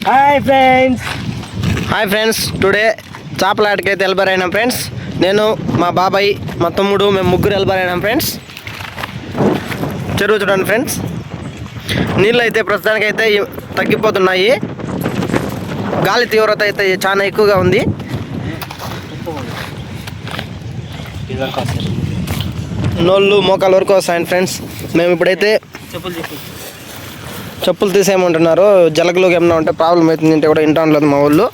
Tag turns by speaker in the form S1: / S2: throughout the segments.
S1: Hi friends today చేపల ఆటకైతే వెళ్ళబోయినాం friends. నేను మా బాబాయ్ మా తమ్ముడు మేము ముగ్గురు వెళ్ళబోయినాం ఫ్రెండ్స్. చెరువు చూడండి ఫ్రెండ్స్, నీళ్ళు అయితే ప్రస్తుతానికైతే తగ్గిపోతున్నాయి. గాలి తీవ్రత అయితే చాలా ఎక్కువగా ఉంది. నోళ్ళు మోకాల వరకు వస్తాయండి ఫ్రెండ్స్. మేము ఇప్పుడైతే చెప్పులు తీసేయమంటున్నారు. జలగలోకి ఏమన్నా ఉంటే ప్రాబ్లం అవుతుంది అంటే కూడా ఇంటా ఉండలేదు మా వాళ్ళు.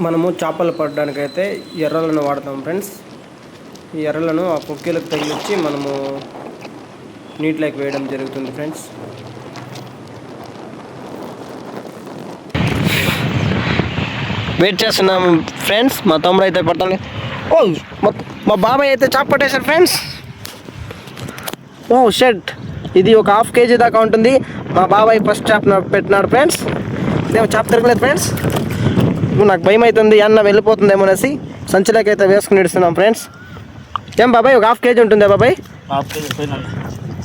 S1: మనము చేపలు పట్టడానికైతే ఎర్రలను వాడతాం ఫ్రెండ్స్. ఈ ఎర్రలను ఆ కుక్కీలకు తగిలించి మనము నీటిలోకి వేయడం జరుగుతుంది ఫ్రెండ్స్. వెయిట్ చేస్తున్నాము ఫ్రెండ్స్. మా తమ్ముడు అయితే పట్టాలి. మా బాబాయ్ అయితే చేప పట్టేశారు ఫ్రెండ్స్. షెట్, ఇది ఒక ½ కేజీ దాకా ఉంటుంది. మా బాబాయ్ ఫస్ట్ చేప పెట్టినాడు ఫ్రెండ్స్. మేము చేప తిరగలేదు ఫ్రెండ్స్. నాకు భయం అవుతుంది, అన్న వెళ్ళిపోతుందేమో అనేసి సంచిలోకి అయితే వేసుకుని ఇస్తున్నాం ఫ్రెండ్స్. ఏం బాబాయ్, ఒక ½ కేజీ ఉంటుందా బాబాయ్?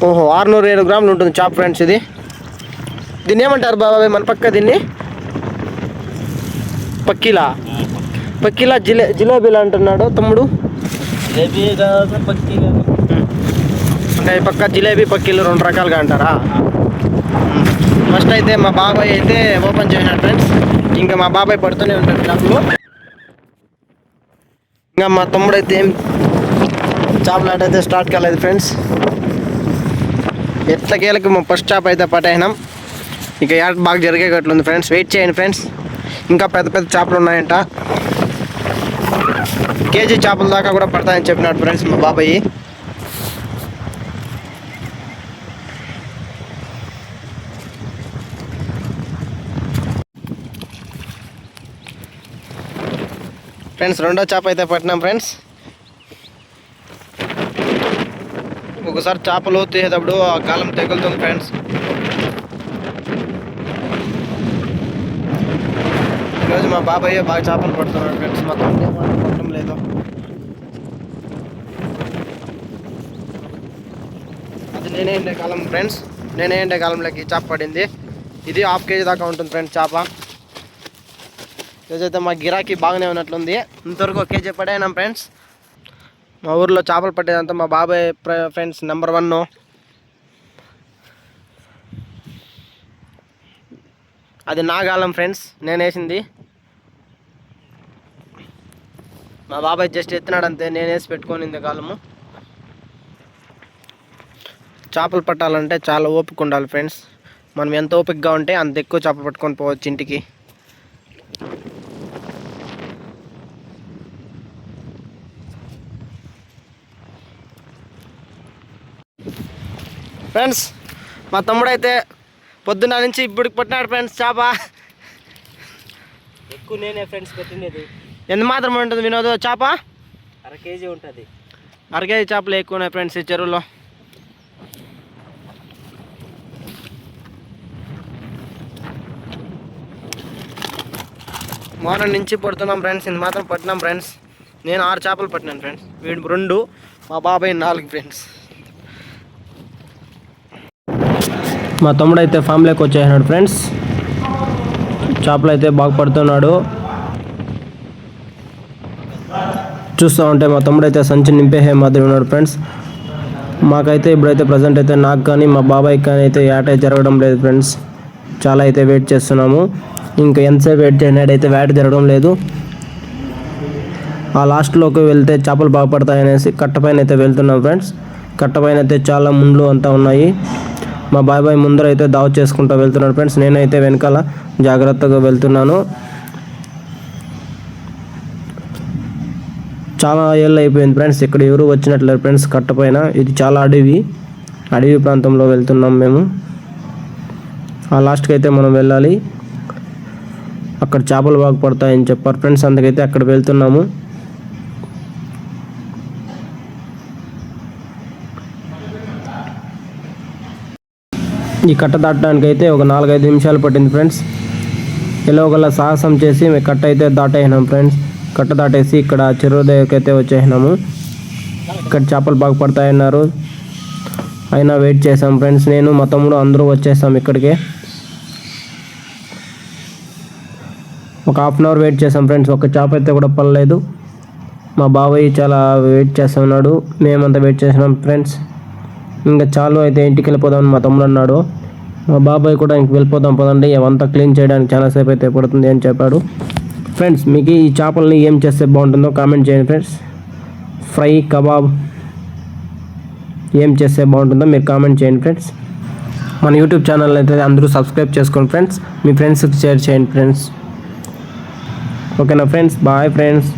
S1: 607 గ్రాములు ఉంటుంది చేప ఫ్రెండ్స్. దీన్ని ఏమంటారు బాబాయ్ మన పక్క? దీన్ని పక్కీలా జిలేబీలా అంటున్నాడు తమ్ముడు. అంటే పక్క జిలేబీ పక్కీలు 2 రకాలుగా అంటారా? ఫస్ట్ అయితే మా బాబాయ్ అయితే ఓపెన్ చేసినాడు ఫ్రెండ్స్. ఇంకా మా బాబాయ్ పడుతూనే ఉంటాడు చేపలు. ఇంకా మా తమ్ముడు అయితే ఏం చేపల ఆట అయితే స్టార్ట్ కాలేదు ఫ్రెండ్స్. ఎట్లకేళ్ళకి మా ఫస్ట్ చేప అయితే పట్టేసినాం. ఇక ఆట బాగా జరిగేటట్లుంది ఫ్రెండ్స్. వెయిట్ చేయండి ఫ్రెండ్స్, ఇంకా పెద్ద పెద్ద చేపలు ఉన్నాయంట. కేజీ చేపల దాకా కూడా పడతాయని చెప్పినాడు ఫ్రెండ్స్ మా బాబాయ్. ఫ్రెండ్స్ రెండో చేప అయితే పట్టినాం ఫ్రెండ్స్. ఒకసారి చేపలు తీసేటప్పుడు ఆ కాలం తెగులుతుంది ఫ్రెండ్స్. ఈరోజు మా బాబాయ్ బాగా చేపలు పడుతున్నాడు ఫ్రెండ్స్. మొత్తం పట్టడం లేదు. అది నేనే ఎండే కాలం ఫ్రెండ్స్. నేనే ఎండే కాలంలోకి చేప పడింది. ఇది ½ కేజీ దాకా ఉంటుంది ఫ్రెండ్స్ చేప. ఈరోజైతే మా గిరాకీ బాగానే ఉన్నట్లుంది. ఇంతవరకు 1 కేజీ పడేనాం ఫ్రెండ్స్. మా ఊర్లో చేపలు పట్టేదంతా మా బాబాయ్ ఫ్రెండ్స్ నెంబర్ 1. అది నా గాలం ఫ్రెండ్స్, నేను వేసింది. మా బాబాయ్ జస్ట్ ఎత్తినాడంతే, నేను వేసి పెట్టుకోనింది గాలము. చేపలు పట్టాలంటే చాలా ఓపిక ఉండాలి ఫ్రెండ్స్. మనం ఎంత ఓపికగా ఉంటే అంత ఎక్కువ చేప పట్టుకొని పోవచ్చు ఇంటికి. ఫ్రెండ్స్ మా తమ్ముడు అయితే పొద్దున్న నుంచి ఇప్పటికి పట్టినాడు ఫ్రెండ్స్ చేప.
S2: ఎక్కువ నేనే ఫ్రెండ్స్ పెట్టినది.
S1: ఎంత మాత్రం ఉంటుంది వినోద్ చేప?
S2: 1/2 కేజీ ఉంటుంది.
S1: 1/2 కేజీ చేపలు ఎక్కువ ఉన్నాయి ఫ్రెండ్స్ ఈ చెరువులో. మార్నింగ్ నుంచి పడుతున్నాం ఫ్రెండ్స్. ఇంత మాత్రం పట్టినాం ఫ్రెండ్స్. నేను 6 చేపలు పట్టినాను ఫ్రెండ్స్. వీడు 2, మా బాబాయ్ 4 ఫ్రెండ్స్. మా తమ్ముడు అయితే ఫామ్లోకి వచ్చేసినాడు ఫ్రెండ్స్. చేపలు అయితే బాగా పడుతున్నాడు. చూస్తూ ఉంటే మా తమ్ముడు అయితే సంచి నింపేసే మాదిరి ఉన్నాడు ఫ్రెండ్స్. మాకైతే ఇప్పుడైతే ప్రజెంట్ అయితే నాకు కానీ మా బాబాయ్కి కానీ అయితే ఆట జరగడం లేదు ఫ్రెండ్స్. చాలా అయితే వెయిట్ చేస్తున్నాము. ఇంకా ఎంతసేపు వెయిట్ చేసినాడైతే వేట జరగడం లేదు. ఆ లాస్ట్లోకి వెళ్తే చేపలు బాగా పడతాయనేసి కట్టపైన అయితే వెళ్తున్నాం ఫ్రెండ్స్. కట్టపైన అయితే చాలా ముండ్లు అంతా ఉన్నాయి. మా బాబాయ్ ముందర అయితే దావ చేసుకుంటూ వెళ్తున్నాడు ఫ్రెండ్స్. నేనైతే వెనకాల జాగ్రత్తగా వెళ్తున్నాను. చాలా ఏళ్ళు అయిపోయింది ఫ్రెండ్స్ ఇక్కడ ఎవరు వచ్చినట్లేదు ఫ్రెండ్స్ కట్టపైన. ఇది చాలా అడవి ప్రాంతంలో వెళ్తున్నాం మేము. ఆ లాస్ట్కి అయితే మనం వెళ్ళాలి. అక్కడ చేపలు బాగా పడతాయని చెప్పారు ఫ్రెండ్స్, అందుకైతే అక్కడ వెళ్తున్నాము. ఈ కట్ట దాటడానికి అయితే ఒక 4-5 నిమిషాలు పట్టింది ఫ్రెండ్స్. ఎలాగోలా సాహసం చేసి మేము కట్ట అయితే దాటేసినాం ఫ్రెండ్స్. కట్ట దాటేసి ఇక్కడ చెరువు దగ్గరికి అయితే వచ్చేసినాము. ఇక్కడ చేపలు బాగా పడతాయన్నారు, అయినా వెయిట్ చేసాం ఫ్రెండ్స్. నేను మా తమ్ముడు అందరూ వచ్చేసాం ఇక్కడికి. ఒక 1/2 అవర్ వెయిట్ చేసాం ఫ్రెండ్స్. ఒక చేప అయితే కూడా పడలేదు. మా బాబాయ్ చాలా వెయిట్ చేస్తున్నాడు, మేమంతా వెయిట్ చేసినాం ఫ్రెండ్స్. ఇంకా చాలు అయితే ఇంటికి వెళ్ళిపోదామని మా తమ్ముడు అన్నాడు. మా బాబాయ్ కూడా ఇంక వెళ్ళిపోదాం పదండి, అవంతా క్లీన్ చేయడానికి చాలాసేపు అయితే పడుతుంది అని చెప్పాడు. ఫ్రెండ్స్ మీకు ఈ చేపల్ని ఏం చేస్తే బాగుంటుందో కామెంట్ చేయండి ఫ్రెండ్స్. ఫ్రై, కబాబ్ ఏం చేస్తే బాగుంటుందో మీరు కామెంట్ చేయండి ఫ్రెండ్స్. మన యూట్యూబ్ ఛానల్ అయితే అందరూ సబ్స్క్రైబ్ చేసుకోండి ఫ్రెండ్స్. మీ ఫ్రెండ్స్కి షేర్ చేయండి ఫ్రెండ్స్. ఓకేనా ఫ్రెండ్స్, బాయ్ ఫ్రెండ్స్.